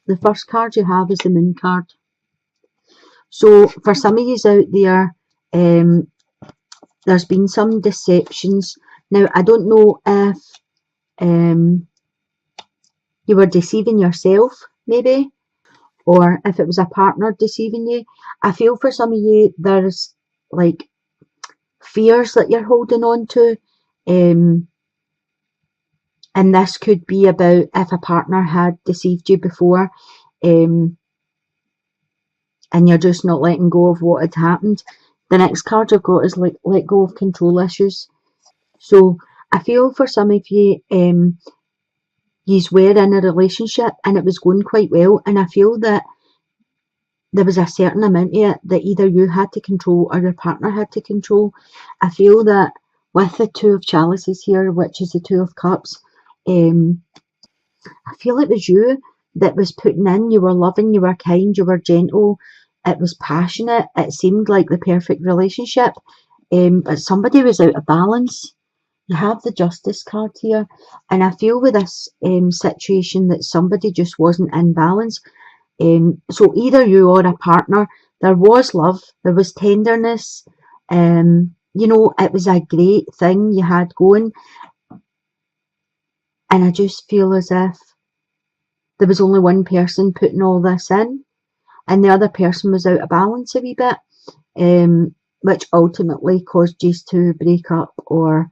the first card you have is the Moon card. So for some of you out there, there's been some deceptions. Now, I don't know if you were deceiving yourself, maybe, or if it was a partner deceiving you. I feel for some of you, there's like fears that you're holding on to. And this could be about if a partner had deceived you before, and you're just not letting go of what had happened. The next card I've got is like let go of control issues. So I feel for some of you, yous were in a relationship and it was going quite well, and I feel that there was a certain amount of it that either you had to control or your partner had to control. I feel that with the Two of Chalices here, which is the Two of Cups, I feel it was you that was putting in. You were loving, you were kind, you were gentle, it was passionate, it seemed like the perfect relationship, but somebody was out of balance. You have the Justice card here, and I feel with this situation that somebody just wasn't in balance. So either you or a partner, there was love, there was tenderness, you know, it was a great thing you had going, and I just feel as if there was only one person putting all this in, and the other person was out of balance a wee bit, which ultimately caused you to break up, or,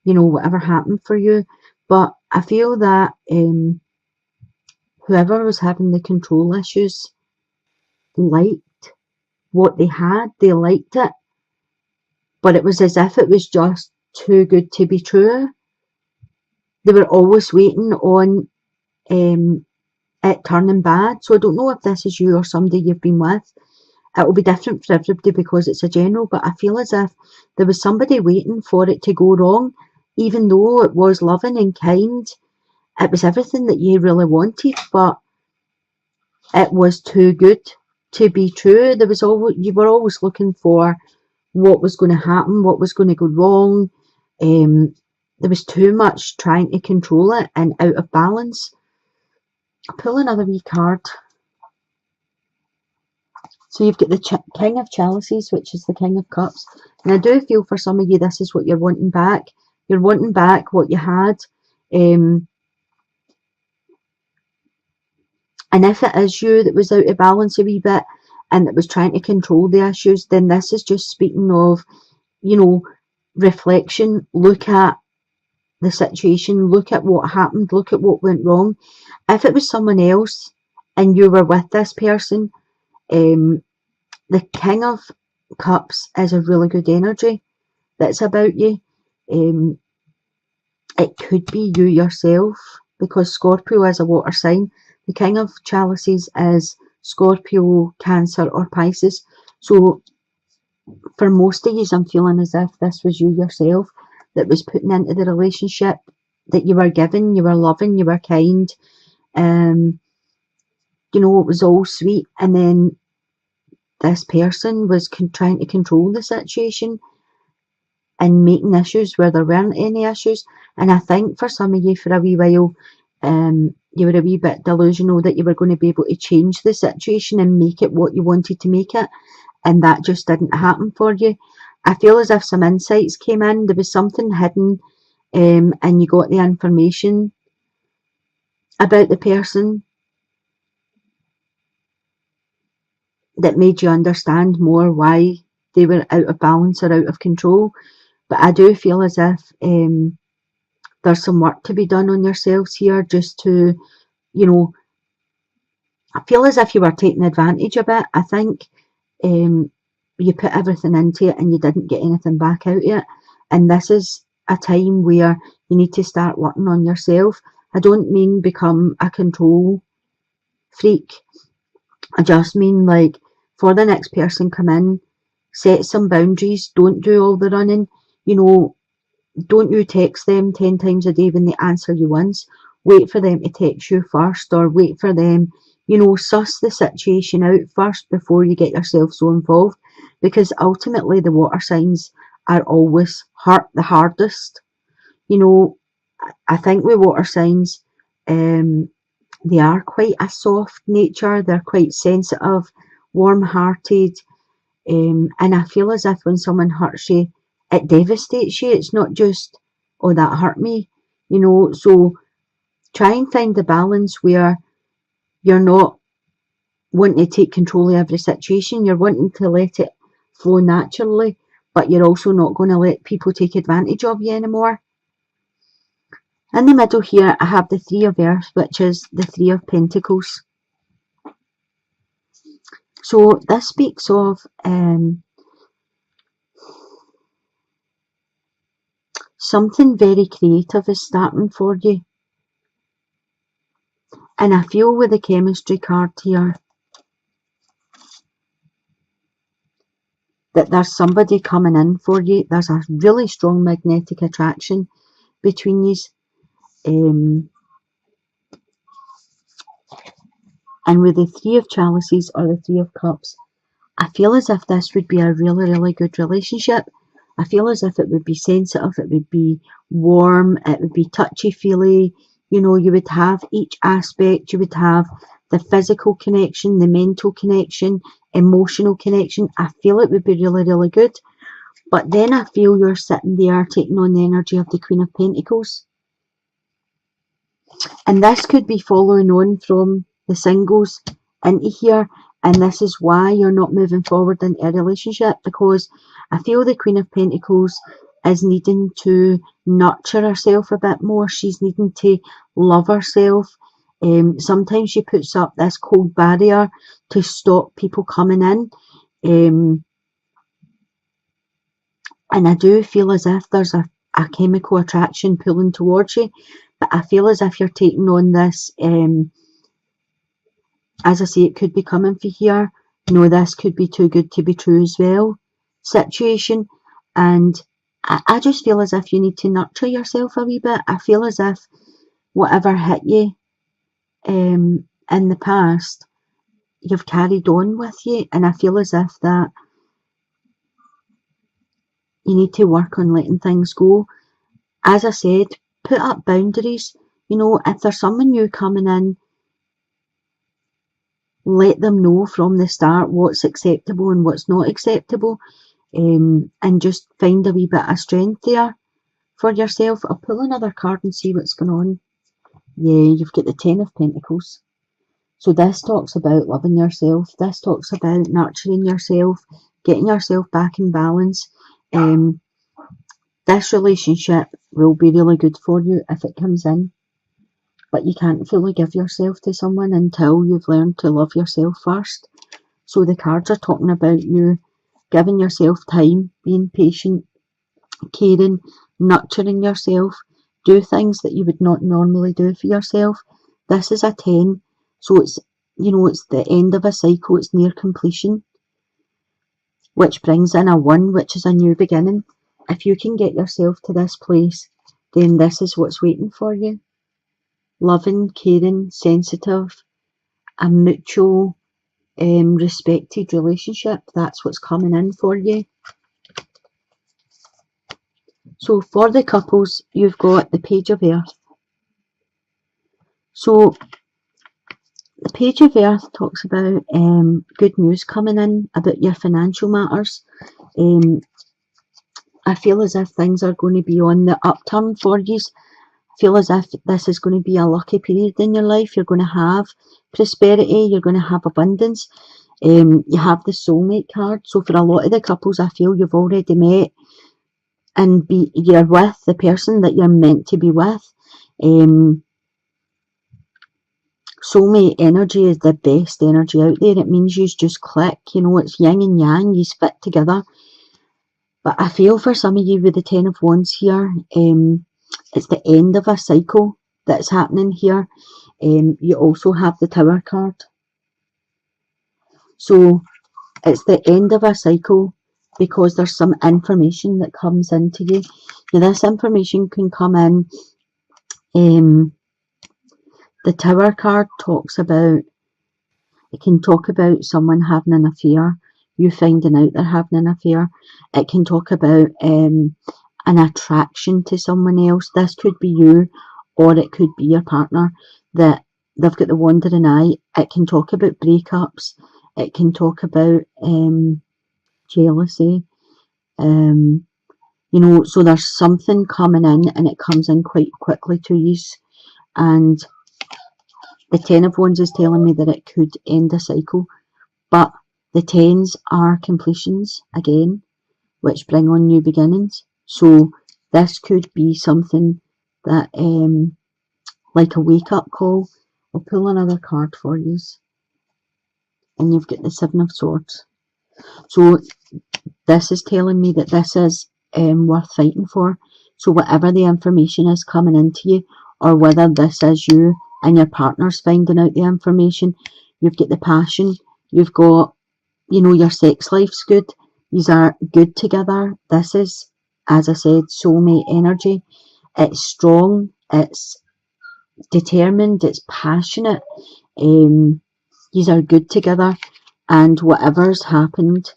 you know, whatever happened for you. But I feel that whoever was having the control issues liked what they had, they liked it, but it was as if it was just too good to be true. They were always waiting on it turning bad. So I don't know if this is you or somebody you've been with. It will be different for everybody because it's a general, but I feel as if there was somebody waiting for it to go wrong, even though it was loving and kind. It was everything that you really wanted, but it was too good to be true. There was always, you were always looking for what was going to happen, what was going to go wrong. There was too much trying to control it and out of balance. I'll pull another wee card. So you've got the King of Chalices, which is the King of Cups. And I do feel for some of you, this is what you're wanting back. You're wanting back what you had. And if it is you that was out of balance a wee bit and that was trying to control the issues, then this is just speaking of, you know, reflection. Look at the situation, look at what happened, look at what went wrong. If it was someone else and you were with this person, the King of Cups is a really good energy that's about you. It could be you yourself, because Scorpio is a water sign. The King of Chalices is Scorpio, Cancer or Pisces. So for most of you, I'm feeling as if this was you yourself that was putting into the relationship, that you were giving, you were loving, you were kind. You know, it was all sweet, and then this person was trying to control the situation and making issues where there weren't any issues. And I think for some of you, for a wee while, you were a wee bit delusional that you were going to be able to change the situation and make it what you wanted to make it, and that just didn't happen for you. I feel as if some insights came in, there was something hidden, and you got the information about the person that made you understand more why they were out of balance or out of control. But I do feel as if there's some work to be done on yourselves here, just to, you know, I feel as if you were taking advantage of it. I think you put everything into it and you didn't get anything back out of it. And this is a time where you need to start working on yourself. I don't mean become a control freak. I just mean, like, for the next person come in, set some boundaries. Don't do all the running. You know, don't you text them 10 times a day when they answer you once. Wait for them to text you first, or wait for them, you know, suss the situation out first before you get yourself so involved, because ultimately the water signs are always hurt the hardest. You know, I think with water signs, they are quite a soft nature, they're quite sensitive, warm-hearted, and I feel as if when someone hurts you, it devastates you. It's not just, oh, that hurt me, so try and find the balance where you're not wanting to take control of every situation, you're wanting to let it flow naturally, but you're also not going to let people take advantage of you anymore. In the middle here, I have the Three of Earth, which is the Three of Pentacles. So this speaks of something very creative is starting for you. And I feel with the chemistry card here that there's somebody coming in for you. There's a really strong magnetic attraction between you. And with the Three of Chalices or the Three of Cups, I feel as if this would be a really, really good relationship. I feel as if it would be sensitive, it would be warm, it would be touchy-feely. You would have each aspect. You would have the physical connection, the mental connection, emotional connection. I feel it would be really, really good. But then I feel you're sitting there taking on the energy of the Queen of Pentacles. And this could be following on from the singles into here. And this is why you're not moving forward in a relationship, because I feel the Queen of Pentacles is needing to nurture herself a bit more. She's needing to love herself. Sometimes she puts up this cold barrier to stop people coming in. And I do feel as if there's a chemical attraction pulling towards you. But I feel as if you're taking on this, as I say, it could be coming for here. No, this could be too good to be true as well situation. And I just feel as if you need to nurture yourself a wee bit. I feel as if whatever hit you in the past, you've carried on with you. And I feel as if that you need to work on letting things go. As I said, put up boundaries. If there's someone new coming in, let them know from the start what's acceptable and what's not acceptable, and just find a wee bit of strength there for yourself. I'll pull another card and see what's going on. Yeah, you've got the Ten of Pentacles. So this talks about loving yourself. This talks about nurturing yourself, getting yourself back in balance. This relationship will be really good for you if it comes in. But you can't fully give yourself to someone until you've learned to love yourself first. So the cards are talking about you giving yourself time, being patient, caring, nurturing yourself, do things that you would not normally do for yourself. This is a 10, so it's the end of a cycle, it's near completion, which brings in a 1, which is a new beginning. If you can get yourself to this place, then this is what's waiting for you. Loving, caring, sensitive, a mutual, respected relationship. That's what's coming in for you. So for the couples, you've got the Page of Earth. So the Page of Earth talks about good news coming in about your financial matters. I feel as if things are going to be on the upturn for you. I feel as if this is going to be a lucky period in your life. You're going to have prosperity. You're going to have abundance. You have the soulmate card. So for a lot of the couples, I feel you've already met and you're with the person that you're meant to be with. Soulmate energy is the best energy out there. It means you just click. It's yin and yang. You fit together. But I feel for some of you with the Ten of Wands here, it's the end of a cycle that's happening here. You also have the Tower card. So it's the end of a cycle because there's some information that comes into you. Now this information can come in. The Tower card it can talk about someone having an affair, you finding out they're having an affair. It can talk about an attraction to someone else. This could be you or it could be your partner that they've got the wandering eye. It can talk about breakups. It can talk about jealousy. You know, so there's something coming in, and it comes in quite quickly to you. And the Ten of Wands is telling me that it could end a cycle, but the tens are completions again, which bring on new beginnings. So this could be something that, like a wake-up call. I'll pull another card for you, and you've got the Seven of Swords. So this is telling me that this is worth fighting for. So whatever the information is coming into you, or whether this is you and your partner's finding out the information, you've got the passion, you've got, you know, your sex life's good, these are good together. This is, as I said, soulmate energy. It's strong, it's determined, it's passionate. These are good together, and whatever's happened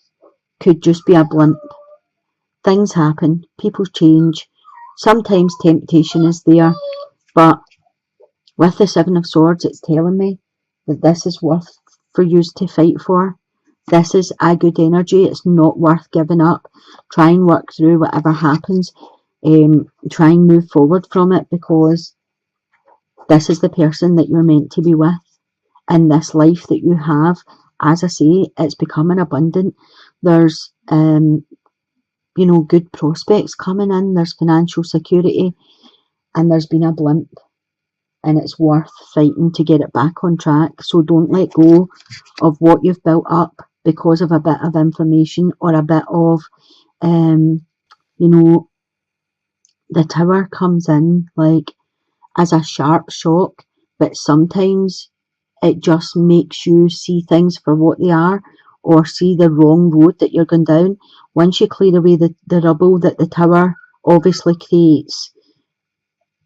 could just be a blimp. Things happen, people change, sometimes temptation is there, but with the Seven of Swords, it's telling me that this is worth for you to fight for. This is a good energy. It's not worth giving up. Try and work through whatever happens. Try and move forward from it, because this is the person that you're meant to be with. And this life that you have, as I say, it's becoming abundant. There's, you know, good prospects coming in. There's financial security, and there's been a blimp. And it's worth fighting to get it back on track. So don't let go of what you've built up because of a bit of information or a bit of, you know, the Tower comes in like as a sharp shock, but sometimes it just makes you see things for what they are, or see the wrong road that you're going down. Once you clear away the rubble that the Tower obviously creates,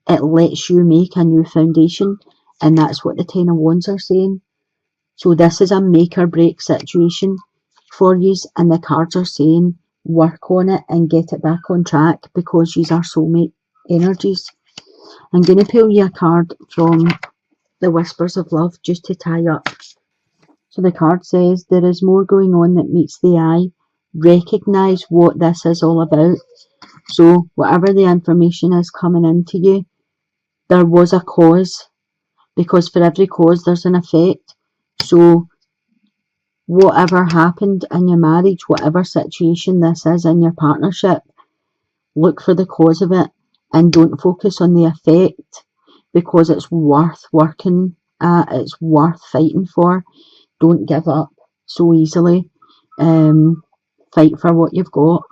it lets you make a new foundation, and that's what the Ten of Wands are saying. So this is a make or break situation for you, and the cards are saying work on it and get it back on track, because these are soulmate energies. I'm going to pull you a card from the Whispers of Love just to tie up. So the card says, there is more going on that meets the eye. Recognise what this is all about. So whatever the information is coming into you, there was a cause, because for every cause there's an effect. So whatever happened in your marriage, whatever situation this is in your partnership, look for the cause of it and don't focus on the effect, because it's worth working at, it's worth fighting for. Don't give up so easily. Fight for what you've got.